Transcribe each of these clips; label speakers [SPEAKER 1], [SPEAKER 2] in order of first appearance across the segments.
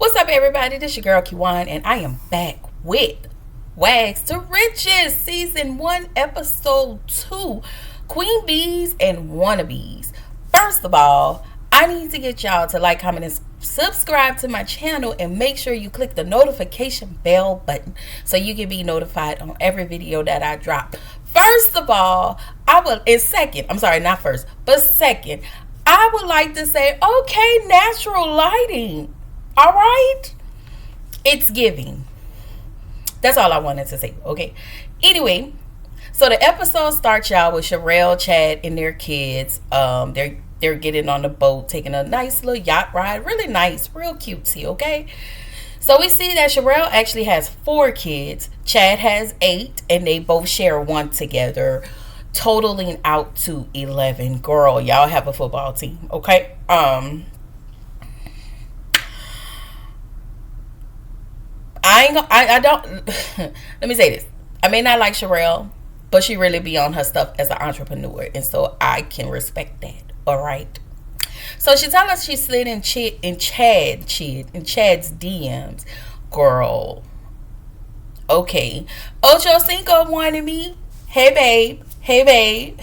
[SPEAKER 1] What's up, everybody? This your girl Kiwan, and I am back with W.A.G.s to Riches, Season 1, Episode 2, Queen Bees and Wannabes. First of all, I need to get y'all to like, comment, and subscribe to my channel, and make sure you click the notification bell button so you can be notified on every video that I drop. First of all, second, I would like to say, okay, natural lighting. All right? It's giving. That's all I wanted to say, okay? Anyway, so the episode starts, y'all, with Sherelle, Chad, and their kids. They're getting on the boat, taking a nice little yacht ride. Really nice, real cutesy, okay? So we see that Sherelle actually has 4 kids. Chad has 8, and they both share one together, totaling out to 11. Girl, y'all have a football team, okay? I don't let me say this. I may not like Sherelle, but she really be on her stuff as an entrepreneur, and so I can respect that. All right. So she tells us she slid in Chad's DMs. Girl. Okay. Ocho Cinco wanted me. Hey babe. Hey babe.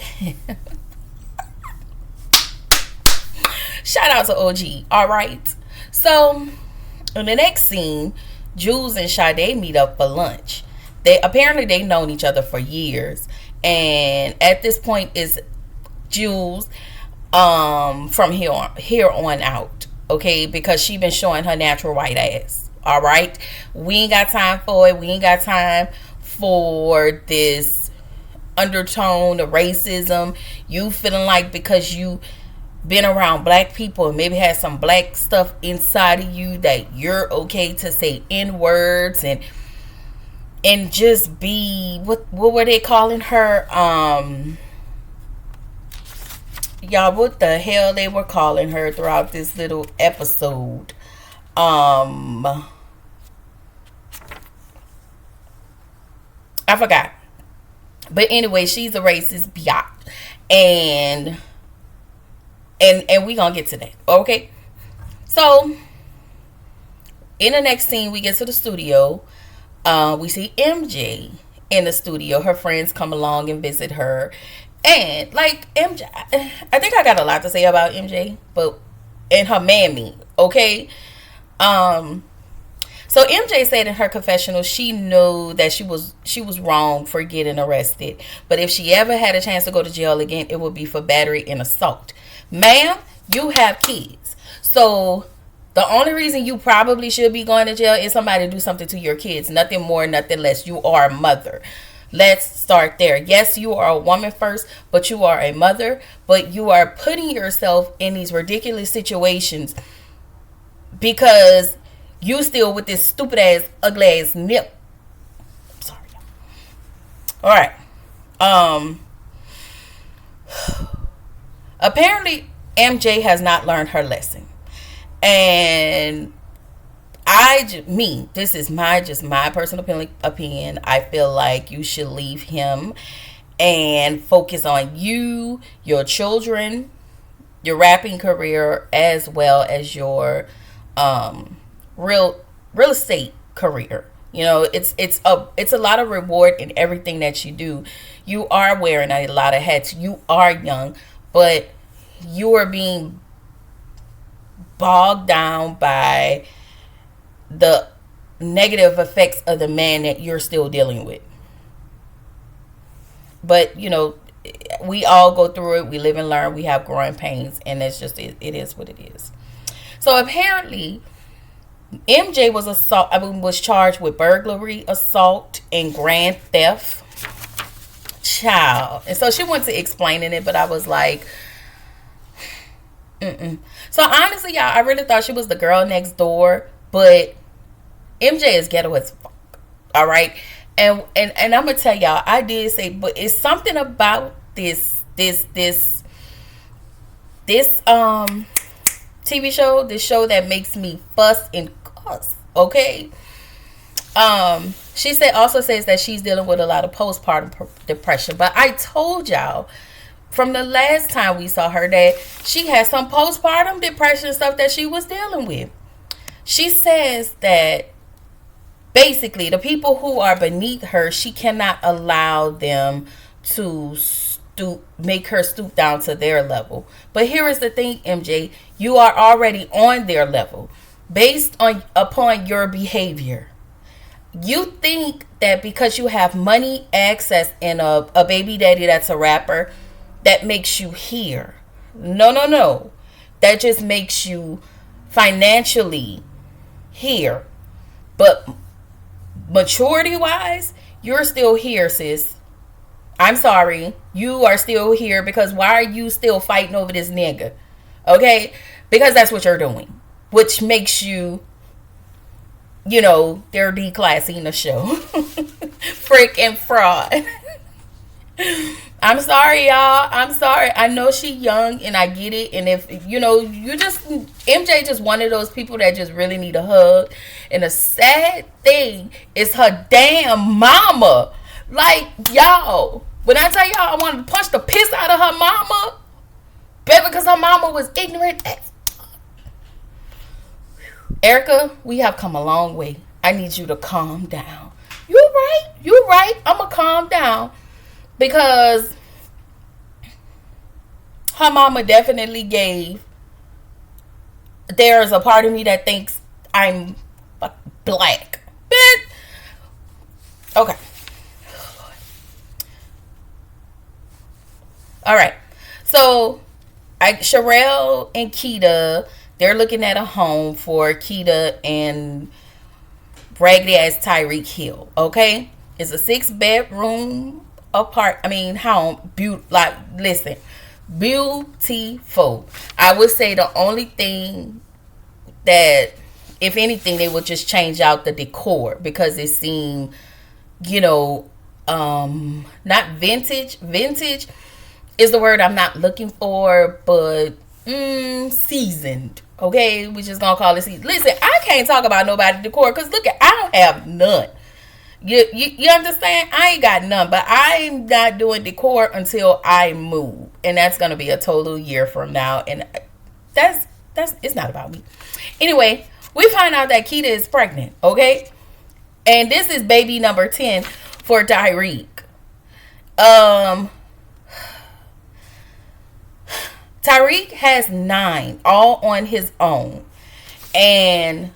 [SPEAKER 1] Shout out to OG. All right. So in the next scene, Jules and Sade meet up for lunch. They've known each other for years, and at this point is Jules from here on out, okay, because she been showing her natural white ass. All right, we ain't got time for it. We ain't got time for this undertone of racism. You feeling like because you been around black people and maybe had some black stuff inside of you that you're okay to say N-words and just be what were they calling her? Y'all, what the hell they were calling her throughout this little episode? I forgot. But anyway, she's a racist biot. And we gonna get to that, okay? So in the next scene, we get to the studio. We see MJ in the studio. Her friends come along and visit her, and like MJ, I think I got a lot to say about MJ, but and her mammy, okay? So MJ said in her confessional she knew that she was wrong for getting arrested, but if she ever had a chance to go to jail again, it would be for battery and assault. Ma'am, you have kids. So the only reason you probably should be going to jail is somebody do something to your kids. Nothing more, nothing less. You are a mother. Let's start there. Yes, you are a woman first, but you are a mother. But you are putting yourself in these ridiculous situations because you still with this stupid ass, ugly ass nip. Sorry. All right. Apparently, MJ has not learned her lesson. And this is my personal opinion. I feel like you should leave him and focus on you, your children, your rapping career, as well as your real estate career. You know, it's a lot of reward in everything that you do. You are wearing a lot of hats. You are young, but you are being bogged down by the negative effects of the man that you're still dealing with. But, you know, we all go through it. We live and learn. We have growing pains, and it's just, it is what it is. So apparently, MJ was charged with burglary, assault, and grand theft. Child. And so she went to explaining it, but I was like, So honestly, y'all, I really thought she was the girl next door, but MJ is ghetto as fuck. All right, and I'm gonna tell y'all, I did say, but it's something about this TV show, this show that makes me fuss and cuss. Okay. She says that she's dealing with a lot of postpartum depression, but I told y'all from the last time we saw her that she had some postpartum depression stuff that she was dealing with. She says that basically the people who are beneath her, she cannot allow them to make her stoop down to their level. But here is the thing, MJ, you are already on their level based on upon your behavior. You think that because you have money, access, and a baby daddy that's a rapper, that makes you here. No, no, no. That just makes you financially here. But maturity wise, you're still here, sis. I'm sorry. You are still here because why are you still fighting over this nigga? Okay? Because that's what you're doing. Which makes you, they're declassing the show. Frick and fraud. I'm sorry, y'all. I'm sorry. I know she young and I get it. And if, MJ just one of those people that just really need a hug. And the sad thing is her damn mama. Like, y'all, when I tell y'all I wanted to punch the piss out of her mama, baby, because her mama was ignorant. Erica, we have come a long way. I need you to calm down. You're right. I'm going to calm down. Because her mama definitely gave. There's a part of me that thinks I'm black. But, okay. All right. So, Sherelle and Keita, they're looking at a home for Keita and raggedy ass Tyreek Hill. Okay? It's a 6-bedroom home. Listen, beautiful. I would say the only thing that, if anything, they would just change out the decor because it seemed, not vintage. Vintage is the word I'm not looking for, but seasoned. Okay, we just gonna call it seasoned. Listen, I can't talk about nobody decor because look, I don't have none. You understand? I ain't got none, but I'm not doing decor until I move, and that's gonna be a total year from now, and that's it's not about me. Anyway, we find out that Keita is pregnant, okay, and this is baby number 10 for Tyreek. Tyreek has 9 all on his own, and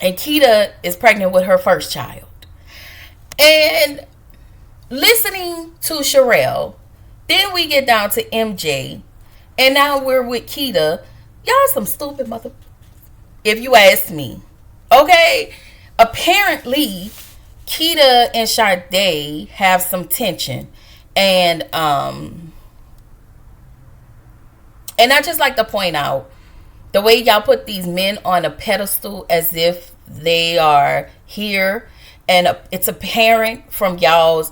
[SPEAKER 1] Keita is pregnant with her first child. And listening to Sherelle, then we get down to MJ, and now we're with Keita. Y'all some stupid mother, if you ask me. Okay? Apparently, Keita and Sade have some tension. And I just like to point out the way y'all put these men on a pedestal as if they are here, and it's apparent from y'all's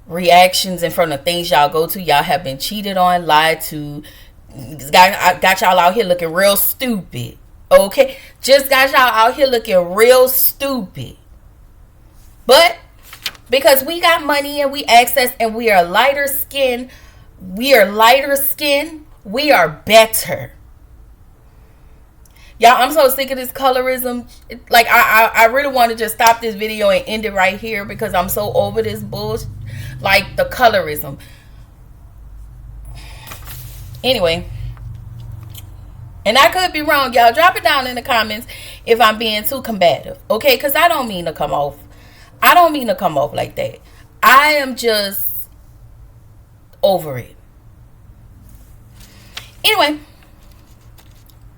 [SPEAKER 1] reactions and from the things y'all go to, y'all have been cheated on, lied to, got y'all out here looking real stupid. Okay, just got y'all out here looking real stupid. But because we got money and we access and we are lighter skinned, we are better. Y'all, I'm so sick of this colorism. Like, I really want to just stop this video and end it right here because I'm so over this bullshit. Like, the colorism. Anyway. And I could be wrong, y'all. Drop it down in the comments if I'm being too combative. Okay? Because I don't mean to come off like that. I am just over it. Anyway.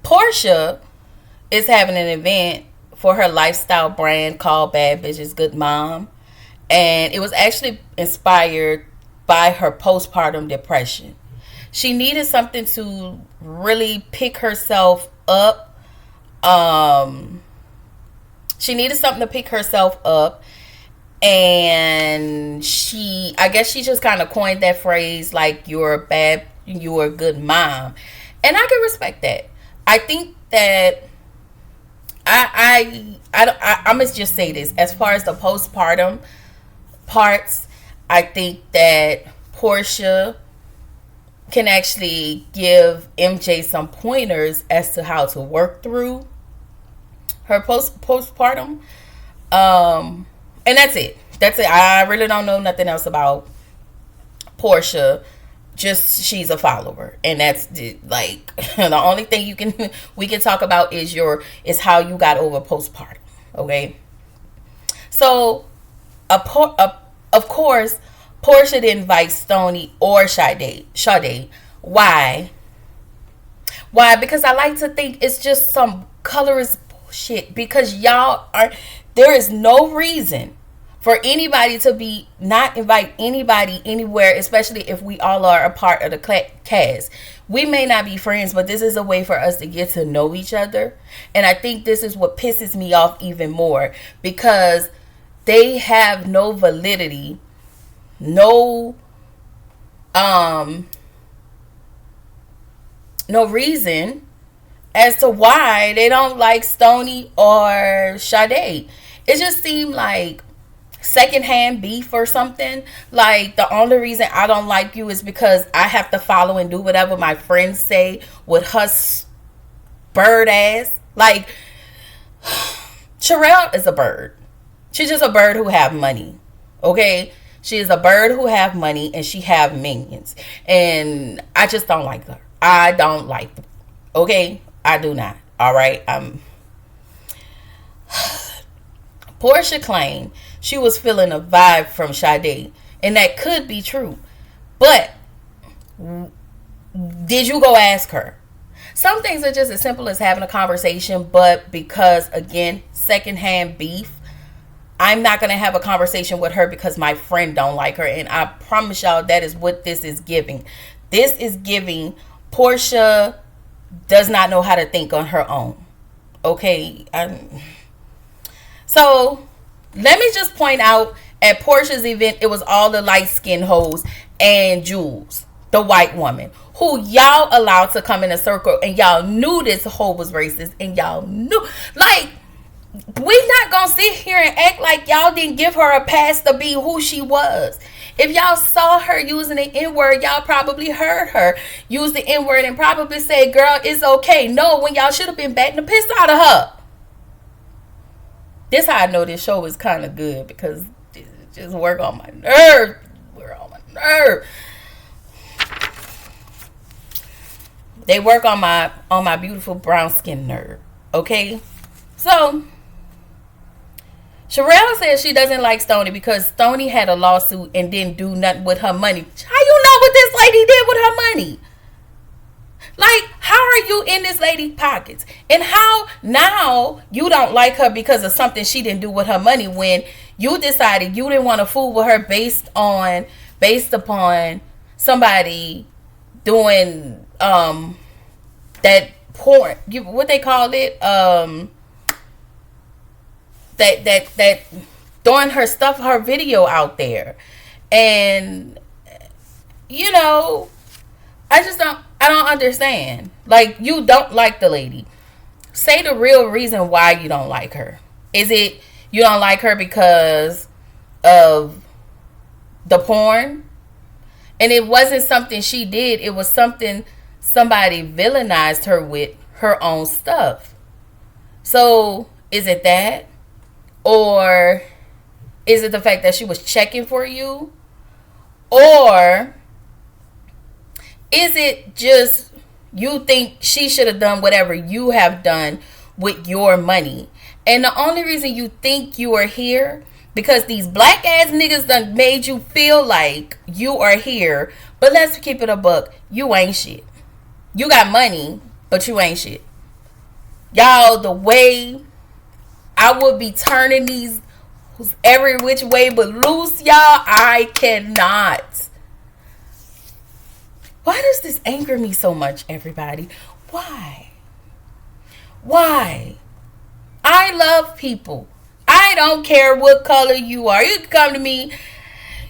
[SPEAKER 1] Portia is having an event for her lifestyle brand called Bad Bitches Good Mom. And it was actually inspired by her postpartum depression. She needed something to really pick herself up. She needed something to pick herself up. And I guess she just kind of coined that phrase, like, you're a good mom. And I can respect that. I think that I must just say this. As far as the postpartum parts, I think that Portia can actually give MJ some pointers as to how to work through her postpartum. And that's it. That's it. I really don't know nothing else about Portia. Just she's a follower, and that's like the only thing we can talk about is how you got over postpartum. Okay, so of course Portia didn't invite Stoney or Sade. Why? Why? Because I like to think it's just some colorist bullshit. Because there is no reason for anybody to be not invite anybody anywhere, especially if we all are a part of the cast. We may not be friends, but this is a way for us to get to know each other. And I think this is what pisses me off even more, because they have no validity, no reason as to why they don't like Stoney or Sade. It just seemed like secondhand beef or something. Like, the only reason I don't like you is because I have to follow and do whatever my friends say with her bird ass. Like, Sherelle is a bird. She's just a bird who have money. Okay? She is a bird who have money, and she have minions. And I just don't like her. I don't like them. Okay? I do not. Alright? Portia claimed she was feeling a vibe from Sade, and that could be true. But did you go ask her? Some things are just as simple as having a conversation, but because, again, secondhand beef, I'm not going to have a conversation with her because my friend don't like her. And I promise y'all that is what this is giving. This is giving Portia does not know how to think on her own. Okay? So, let me just point out, at Portia's event, it was all the light-skinned hoes and Jules, the white woman, who y'all allowed to come in a circle, and y'all knew this hoe was racist, and y'all knew. Like, we not gonna sit here and act like y'all didn't give her a pass to be who she was. If y'all saw her using the N-word, y'all probably heard her use the N-word and probably said, girl, it's okay. No, when y'all should have been batting the piss out of her. This how I know this show is kind of good, because it just work on my nerves. Work on my nerve. They work on my beautiful brown skin nerve. Okay, so Sherelle says she doesn't like Stoney because Stoney had a lawsuit and didn't do nothing with her money. How you know what this lady did with her money? Like, how are you in this lady's pockets? And how now you don't like her because of something she didn't do with her money, when you decided you didn't want to fool with her based upon somebody doing that porn, what they call it, that throwing her stuff, her video out there. And you know, I don't understand. Like, you don't like the lady. Say the real reason why you don't like her. Is it you don't like her because of the porn? And it wasn't something she did. It was something somebody villainized her with her own stuff. So, is it that? Or is it the fact that she was checking for you? Or is it just you think she should have done whatever you have done with your money? And the only reason you think you are here, because these black ass niggas done made you feel like you are here. But let's keep it a buck. You ain't shit. You got money, but you ain't shit. Y'all, the way I would be turning these every which way but loose, y'all, I cannot. Why does this anger me so much, everybody? Why? I love people. I don't care what color you are. You can come to me.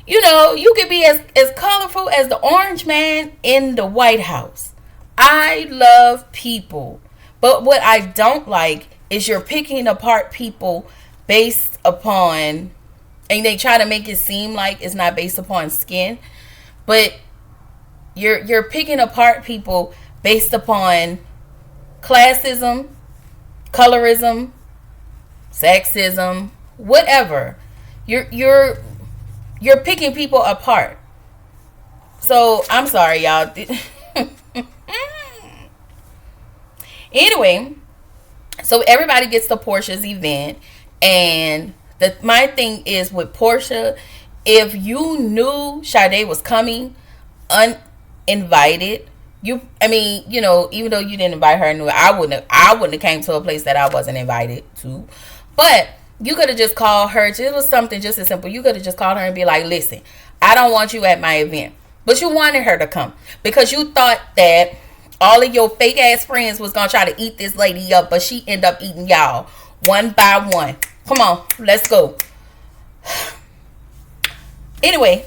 [SPEAKER 1] You know, you can be as colorful as the orange man in the White House. I love people. But what I don't like is you're picking apart people based upon, and they try to make it seem like it's not based upon skin, but you're picking apart people based upon classism, colorism, sexism, whatever. You're picking people apart. So I'm sorry, y'all. Anyway, so everybody gets to Portia's event, and my thing is with Portia, if you knew Sade was coming uninvited, even though you didn't invite her, I wouldn't have came to a place that I wasn't invited to, but you could have just called her. It was something just as simple. You could have just called her and be like, listen, I don't want you at my event, but you wanted her to come because you thought that all of your fake ass friends was gonna try to eat this lady up, but she ended up eating y'all one by one. Come on, let's go. Anyway,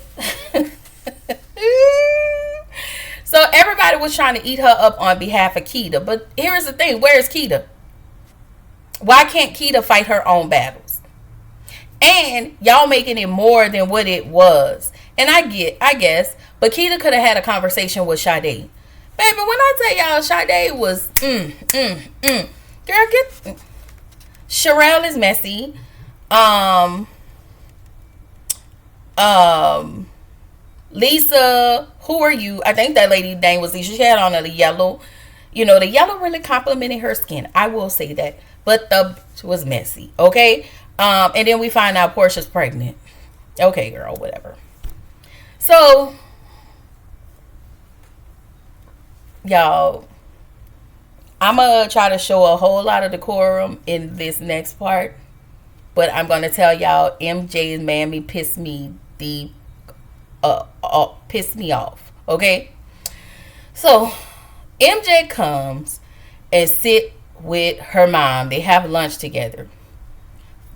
[SPEAKER 1] so everybody was trying to eat her up on behalf of Keita, but here's the thing: where is Keita? Why can't Keita fight her own battles? And y'all making it more than what it was. And I guess, but Keita could have had a conversation with Sade. Baby, when I tell y'all Sade was girl, get Sherelle is messy. Lisa, who are you? I think that lady's name was Lisa. She had on the yellow. The yellow really complimented her skin. I will say that. But the was messy. Okay? And then we find out Portia's pregnant. Okay, girl, whatever. So y'all, I'm gonna try to show a whole lot of decorum in this next part, but I'm gonna tell y'all MJ's mammy pissed me off. Okay, so MJ comes and sit with her mom. They have lunch together.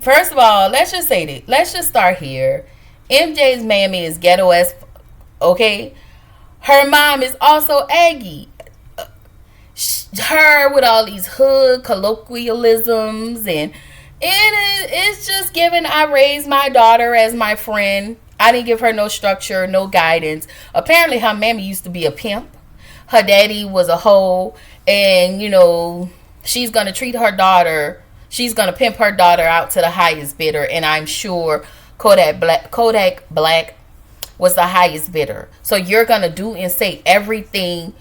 [SPEAKER 1] First of all, let's just say that. Let's just start here. MJ's mammy is ghetto as okay. Her mom is also Aggie. Her with all these hood colloquialisms, and it's just giving I raised my daughter as my friend. I didn't give her no structure, no guidance. Apparently her mammy used to be a pimp. Her daddy was a hoe, and she's gonna treat her daughter, she's gonna pimp her daughter out to the highest bidder, and I'm sure Kodak Black was the highest bidder. So you're gonna do and say everything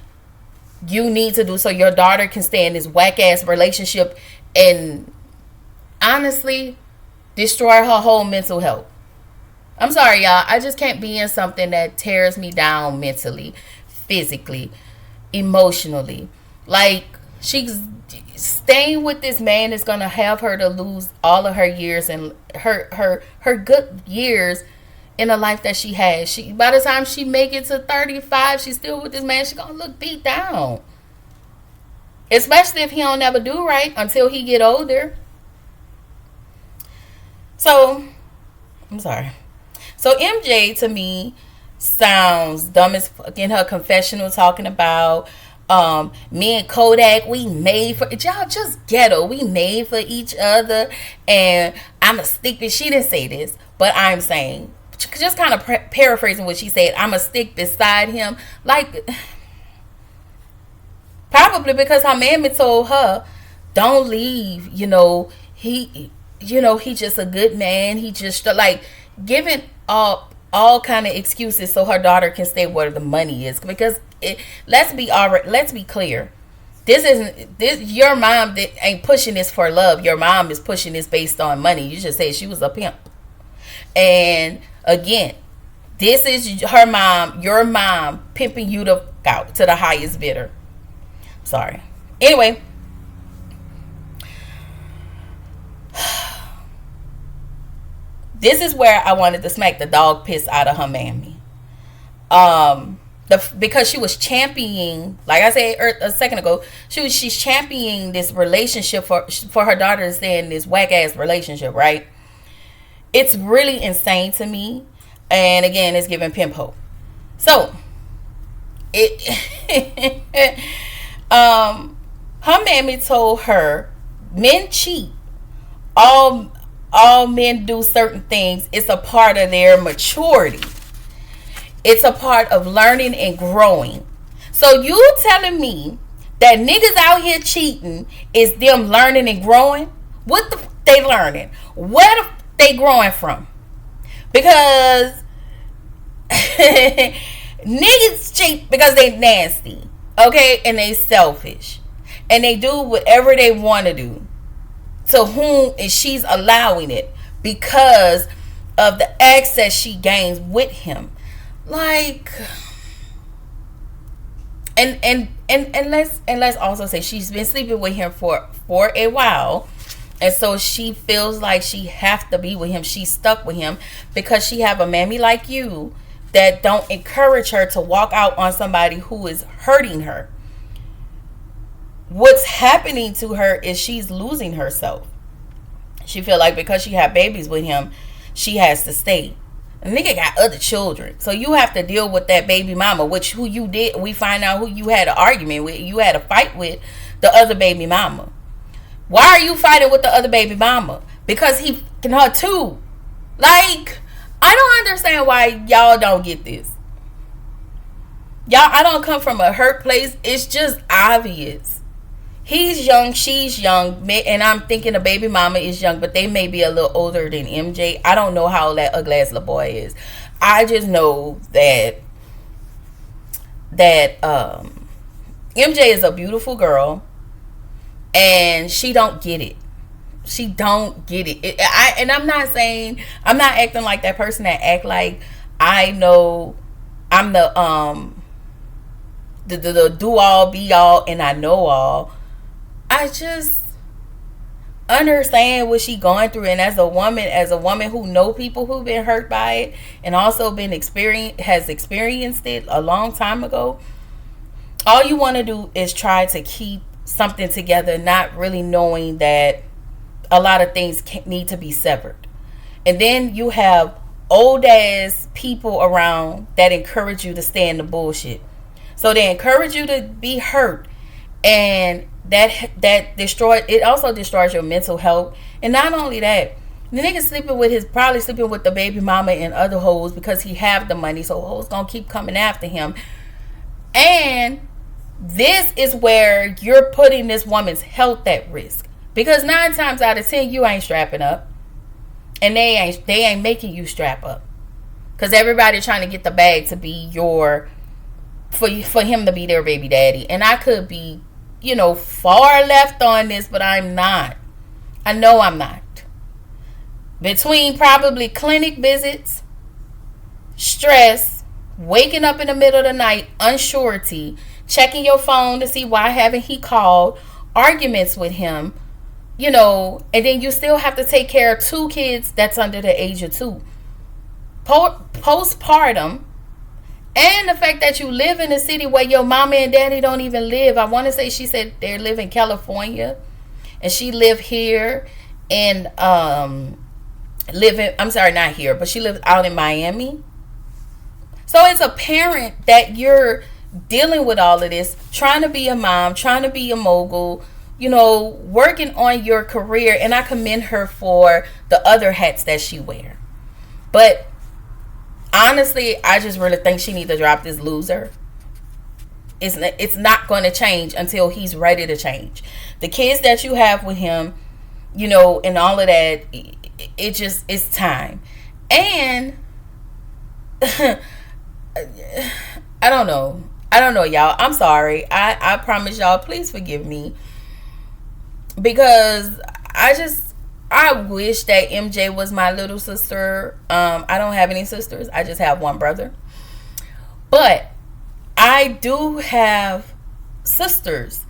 [SPEAKER 1] you need to do so your daughter can stay in this whack ass relationship and honestly destroy her whole mental health. I'm sorry, y'all. I just can't be in something that tears me down mentally, physically, emotionally. Like, she's staying with this man is gonna have her to lose all of her years and her good years in the life that she has. She, by the time she make it to 35, she's still with this man. She's gonna look beat down, especially if he don't never do right until he get older. So I'm sorry. So MJ to me sounds dumb as fuck in her confessional, talking about me and Kodak, we made for y'all, just ghetto, we made for each other, and I'm a stick. She didn't say this, but I'm saying, just kind of paraphrasing what she said, I'm a stick beside him, like probably because her mammy told her don't leave, he just a good man, he just like giving all kind of excuses so her daughter can stay where the money is. Because let's be clear, this your mom that ain't pushing this for love. Your mom is pushing this based on money. You just said she was a pimp. And again, this is her mom, your mom, pimping you to out to the highest bidder. Sorry. Anyway, this is where I wanted to smack the dog piss out of her mammy. Because she was championing, like I said a second ago, she's championing this relationship for her daughter to stay in this whack ass relationship, right? It's really insane to me. And again, it's giving pimp hope. So her mammy told her men cheat. All men do certain things. It's a part of their maturity. It's a part of learning and growing. So you telling me that niggas out here cheating is them learning and growing? What the they learning? Where they growing from? Because niggas cheat because they nasty, okay, and they selfish, and they do whatever they want to do to whom, and she's allowing it because of the access she gains with him. Like, and let's also say she's been sleeping with him for a while, and so she feels like she have to be with him. She's stuck with him because she have a mammy like you that don't encourage her to walk out on somebody who is hurting her. What's happening to her is she's losing herself. She feel like because she had babies with him, she has to stay. The nigga got other children, so you have to deal with that baby mama, which who you did. We find out who you had an argument with. You had a fight with the other baby mama. Why are you fighting with the other baby mama? Because he can her too. Like, I don't understand why y'all don't get this. Y'all, I don't come from a hurt place. It's just obvious. He's young, she's young, and I'm thinking the baby mama is young, but they may be a little older than MJ. I don't know how that ugly ass little boy is. I just know that MJ is a beautiful girl, and she don't get it. She don't get it. And I'm not saying, I'm not acting like that person that act like I know I'm the do all be all and I know all. I just understand what she going through, and as a woman who know people who've been hurt by it and also has experienced it a long time ago, all you want to do is try to keep something together, not really knowing that a lot of things need to be severed. And then you have old ass people around that encourage you to stay in the bullshit. So they encourage you to be hurt, and that also destroys your mental health. And not only that, the nigga probably sleeping with the baby mama and other hoes because he have the money, so hoes gonna keep coming after him. And this is where you're putting this woman's health at risk, because 9 times out of 10 you ain't strapping up, and they ain't making you strap up, because everybody trying to get the bag to be for him to be their baby daddy. And I could be, far left on this, but I'm not. I know I'm not. Between probably clinic visits, stress, waking up in the middle of the night, unsurety, checking your phone to see why haven't he called, arguments with him, and then you still have to take care of 2 kids that's under the age of 2. Postpartum. And the fact that you live in a city where your mama and daddy don't even live. I want to say she said they live in California, and she live here and I'm sorry, not here, but she lives out in Miami. So it's apparent that you're dealing with all of this, trying to be a mom, trying to be a mogul, working on your career. And I commend her for the other hats that she wear. But honestly, I just really think she needs to drop this loser. It's not going to change until he's ready to change. The kids that you have with him, and all of that, it's time. And I don't know, y'all. I'm sorry. I promise y'all, please forgive me, because I wish that MJ was my little sister. I don't have any sisters. I just have one brother. But I do have sisters.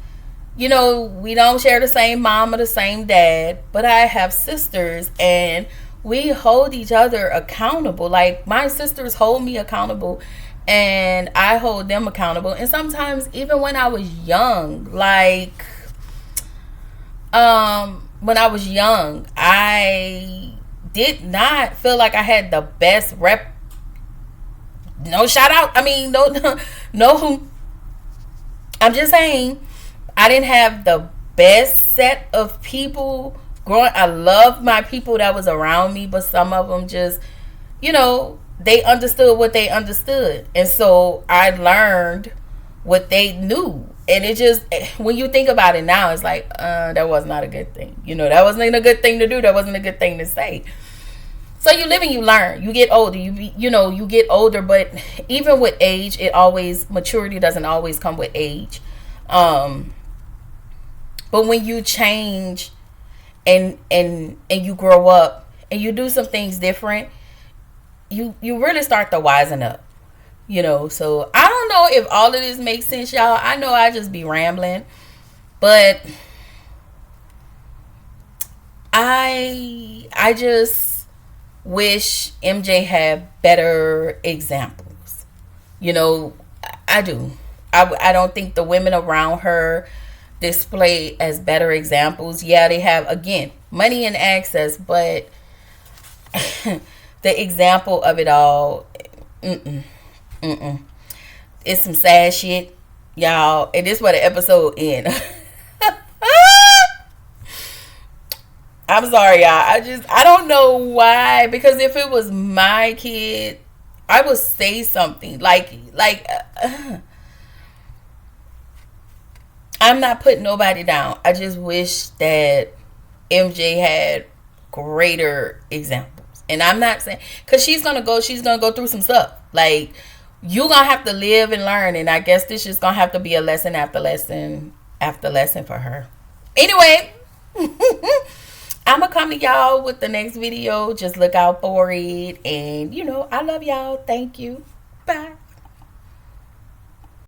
[SPEAKER 1] We don't share the same mom or the same dad, but I have sisters, and we hold each other accountable. Like, my sisters hold me accountable, and I hold them accountable. And sometimes, even when I was young, when I was young, I did not feel like I had the best rep. No shout out. I mean, no. I'm just saying, I didn't have the best set of people growing. I loved my people that was around me, but some of them just, they understood what they understood. And so I learned what they knew. And it just, when you think about it now, it's like, that was not a good thing. That wasn't a good thing to do. That wasn't a good thing to say. So you live and you learn. You get older. You get older, but even with age, maturity doesn't always come with age. But when you change and you grow up and you do some things different, you really start to wisen up. So I don't know if all of this makes sense, y'all. I know I just be rambling, but I just wish MJ had better examples. I do. I don't think the women around her display as better examples. Yeah, they have, again, money and access, but the example of it all, it's some sad shit, y'all. And this is where the episode ends. I'm sorry, y'all. I don't know why. Because if it was my kid, I would say something like I'm not putting nobody down. I just wish that MJ had greater examples. And I'm not saying, because she's gonna go through some stuff. Like, you're gonna have to live and learn, and I guess this is gonna have to be a lesson after lesson after lesson for her. Anyway, I'm gonna come to y'all with the next video. Just look out for it. And I love y'all. Thank you. Bye.